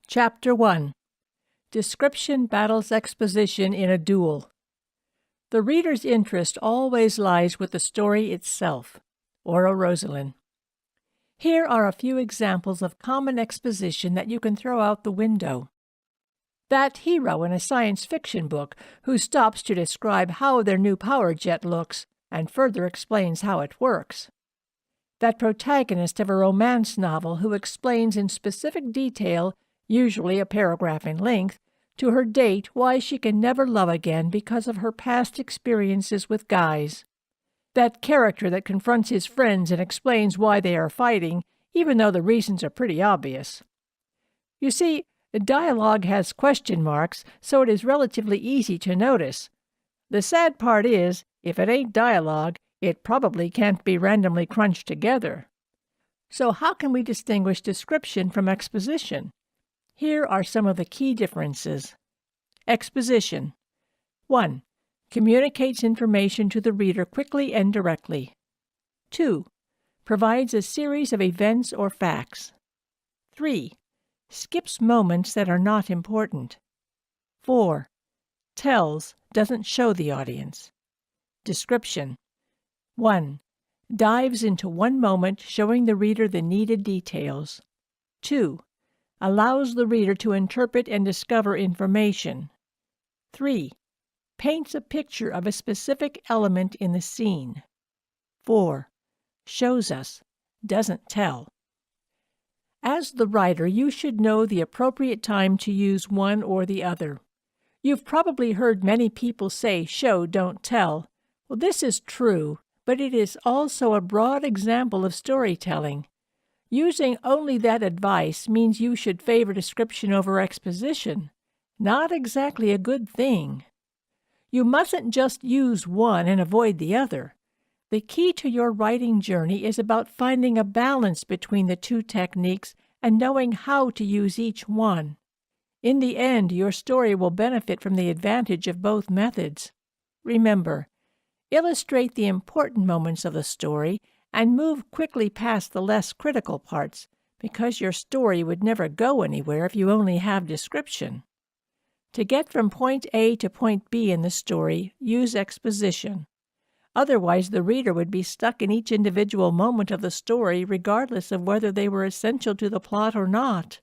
Chapter 1. Description battles exposition in a duel. The reader's interest always lies with the story itself, or a Rosalind. Here are a few examples of common exposition that you can throw out the window. That hero in a science fiction book who stops to describe how their new power jet looks and further explains how it works. That protagonist of a romance novel who explains in specific detail, usually a paragraph in length, to her date why she can never love again because of her past experiences with guys. That character that confronts his friends and explains why they are fighting, even though the reasons are pretty obvious. You see, the dialogue has question marks, so it is relatively easy to notice. The sad part is, if it ain't dialogue, it probably can't be randomly crunched together. So how can we distinguish description from exposition? Here are some of the key differences. Exposition. 1. Communicates information to the reader quickly and directly. 2. Provides a series of events or facts. 3. Skips moments that are not important. 4. Tells, doesn't show the audience. Description. 1. Dives into one moment, showing the reader the needed details. 2. Allows the reader to interpret and discover information. 3. Paints a picture of a specific element in the scene. 4. Shows us, doesn't tell. As the writer, you should know the appropriate time to use one or the other. You've probably heard many people say, show, don't tell. Well, this is true, but it is also a broad example of storytelling. Using only that advice means you should favor description over exposition. Not exactly a good thing. You mustn't just use one and avoid the other. The key to your writing journey is about finding a balance between the two techniques and knowing how to use each one. In the end, your story will benefit from the advantage of both methods. Remember, illustrate the important moments of the story and move quickly past the less critical parts, because your story would never go anywhere if you only have description. To get from point A to point B in the story, use exposition. Otherwise, the reader would be stuck in each individual moment of the story regardless of whether they were essential to the plot or not.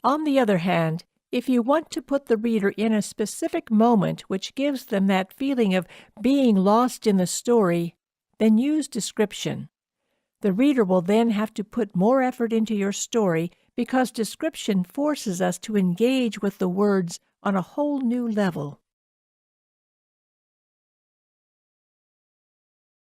On the other hand, if you want to put the reader in a specific moment which gives them that feeling of being lost in the story, then use description. The reader will then have to put more effort into your story because description forces us to engage with the words on a whole new level.